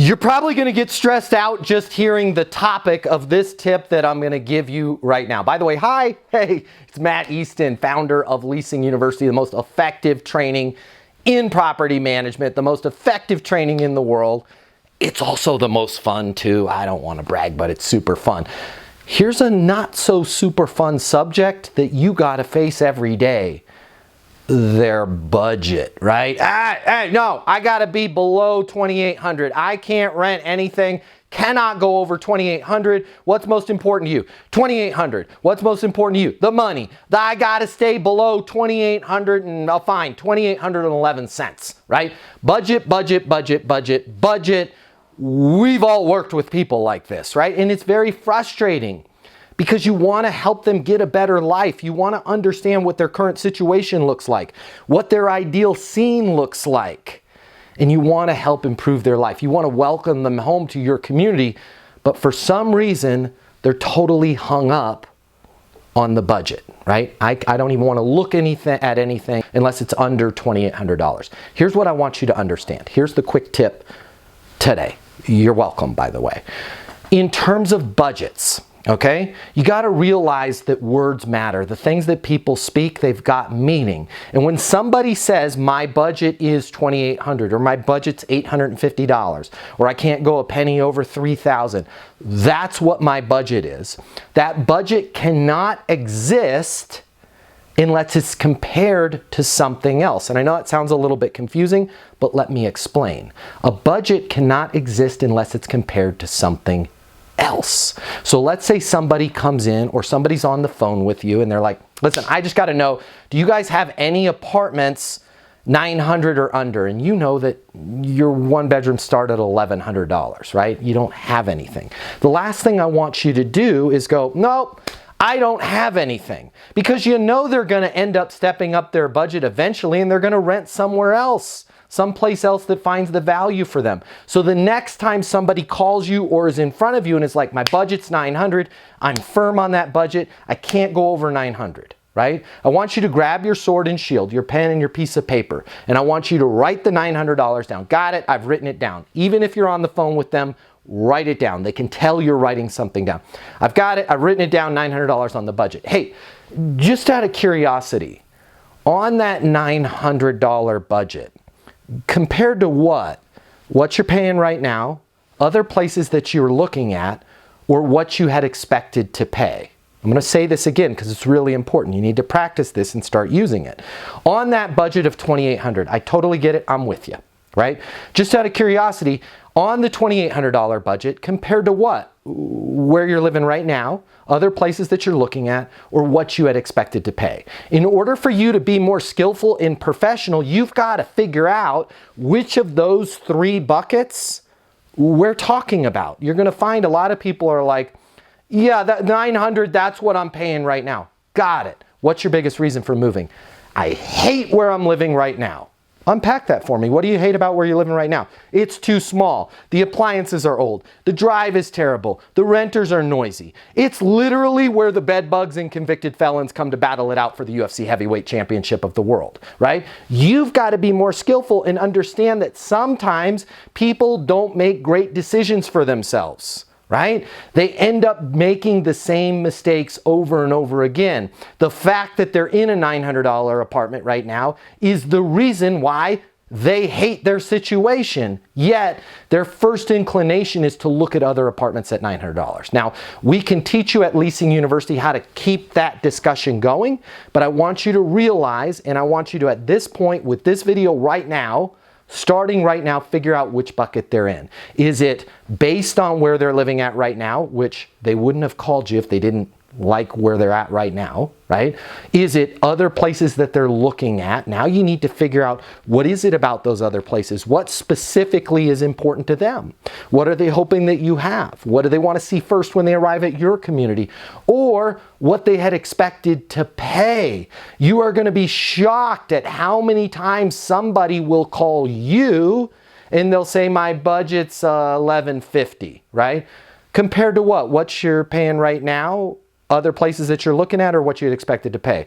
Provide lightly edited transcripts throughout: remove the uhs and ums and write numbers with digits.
You're probably going to get stressed out just hearing the topic of this tip that I'm going to give you right now. By the way, hey, it's Matt Easton, founder of Leasing University, the most effective training in property management, the most effective training in the world. It's also the most fun too. I don't want to brag, but it's super fun. Here's a not so super fun subject that you got to face every day. Their budget, right? No, I gotta be below $2,800. I can't rent anything, cannot go over $2,800. What's most important to you? $2,800. What's most important to you? The money. I gotta stay below $2,800 and fine, $2,811, right? Budget, budget, budget, budget, budget. We've all worked with people like this, right? And it's very frustrating, because you want to help them get a better life. You want to understand what their current situation looks like, what their ideal scene looks like, and you want to help improve their life. You want to welcome them home to your community, but for some reason, they're totally hung up on the budget, right? I don't even want to look at anything unless it's under $2,800. Here's what I want you to understand. Here's the quick tip today. You're welcome, by the way. In terms of budgets, okay, you got to realize that words matter. The things that people speak, they've got meaning. And when somebody says my budget is $2,800 or my budget's $850 or I can't go a penny over $3,000, that's what my budget is. That budget cannot exist unless it's compared to something else. And I know that sounds a little bit confusing, but let me explain. A budget cannot exist unless it's compared to something else. So let's say somebody comes in or somebody's on the phone with you and they're like, listen, I just got to know, do you guys have any apartments 900 or under? And you know that your one bedroom start at $1,100, right? You don't have anything. The last thing I want you to do is go, nope, I don't have anything, because you know they're going to end up stepping up their budget eventually and they're going to rent somewhere else, someplace else that finds the value for them. So the next time somebody calls you or is in front of you and is like, my budget's 900, I'm firm on that budget, I can't go over 900, right? I want you to grab your sword and shield, your pen and your piece of paper, and I want you to write the $900 down. Got it? I've written it down. Even if you're on the phone with them, write it down. They can tell you're writing something down. I've got it. I've written it down, $900 on the budget. Hey, just out of curiosity, on that $900 budget, compared to what you're paying right now, other places that you're looking at, or what you had expected to pay. I'm going to say this again because it's really important. You need to practice this and start using it. On that budget of $2,800, I totally get it. I'm with you, right? Just out of curiosity, on the $2,800 budget, compared to what? Where you're living right now, other places that you're looking at, or what you had expected to pay. In order for you to be more skillful and professional, you've got to figure out which of those three buckets we're talking about. You're going to find a lot of people are like, yeah, that 900, that's what I'm paying right now. Got it. What's your biggest reason for moving? I hate where I'm living right now. Unpack that for me. What do you hate about where you're living right now? It's too small. The appliances are old. The drive is terrible. The renters are noisy. It's literally where the bed bugs and convicted felons come to battle it out for the UFC heavyweight championship of the world, right? You've got to be more skillful and understand that sometimes people don't make great decisions for themselves, right? They end up making the same mistakes over and over again. The fact that they're in a $900 apartment right now is the reason why they hate their situation, yet their first inclination is to look at other apartments at $900. Now, we can teach you at Leasing University how to keep that discussion going, but I want you to realize, and I want you to, at this point with this video right now, starting right now, figure out which bucket they're in. Is it based on where they're living at right now, which they wouldn't have called you if they didn't like where they're at right now, right? Is it other places that they're looking at? Now you need to figure out, what is it about those other places? What specifically is important to them? What are they hoping that you have? What do they want to see first when they arrive at your community? Or what they had expected to pay. You are going to be shocked at how many times somebody will call you and they'll say, my budget's $1,150, right? Compared to what? What you're paying right now, other places that you're looking at, or what you'd expected to pay.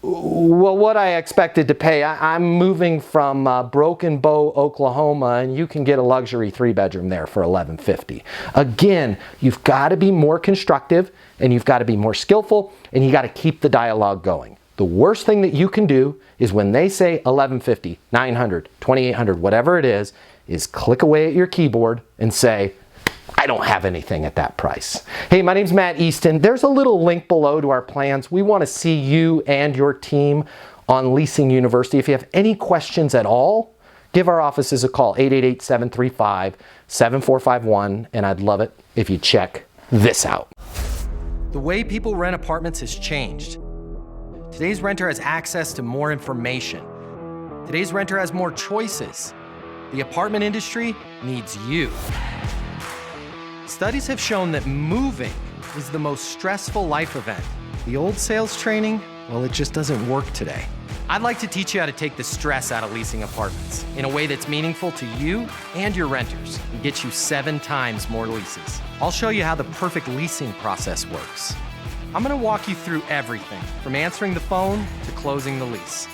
Well, what I expected to pay, I'm moving from Broken Bow, Oklahoma, and you can get a luxury 3-bedroom there for $1,150. Again, you've got to be more constructive, and you've got to be more skillful, and you got to keep the dialogue going. The worst thing that you can do is when they say $1,150, $900, $2,800, whatever it is click away at your keyboard and say, I don't have anything at that price. Hey, my name's Matt Easton. There's a little link below to our plans. We want to see you and your team on Leasing University. If you have any questions at all, give our offices a call, 888-735-7451, and I'd love it if you check this out. The way people rent apartments has changed. Today's renter has access to more information. Today's renter has more choices. The apartment industry needs you. Studies have shown that moving is the most stressful life event. The old sales training, well, it just doesn't work today. I'd like to teach you how to take the stress out of leasing apartments in a way that's meaningful to you and your renters and get you 7 times more leases. I'll show you how the perfect leasing process works. I'm gonna walk you through everything from answering the phone to closing the lease.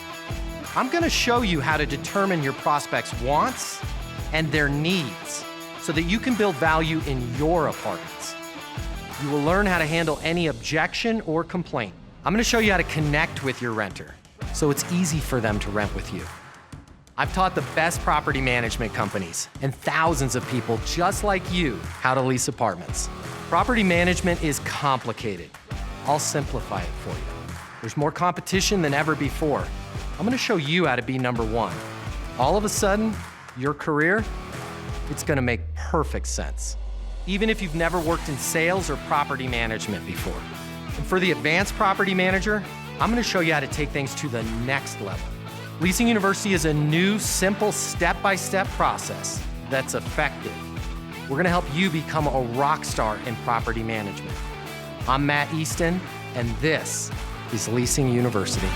I'm gonna show you how to determine your prospects' wants and their needs so that you can build value in your apartments. You will learn how to handle any objection or complaint. I'm gonna show you how to connect with your renter so it's easy for them to rent with you. I've taught the best property management companies and thousands of people just like you how to lease apartments. Property management is complicated. I'll simplify it for you. There's more competition than ever before. I'm gonna show you how to be number one. All of a sudden, your career, it's gonna make perfect sense, even if you've never worked in sales or property management before. And for the advanced property manager, I'm gonna show you how to take things to the next level. Leasing University is a new, simple, step-by-step process that's effective. We're gonna help you become a rock star in property management. I'm Matt Easton, and this is Leasing University.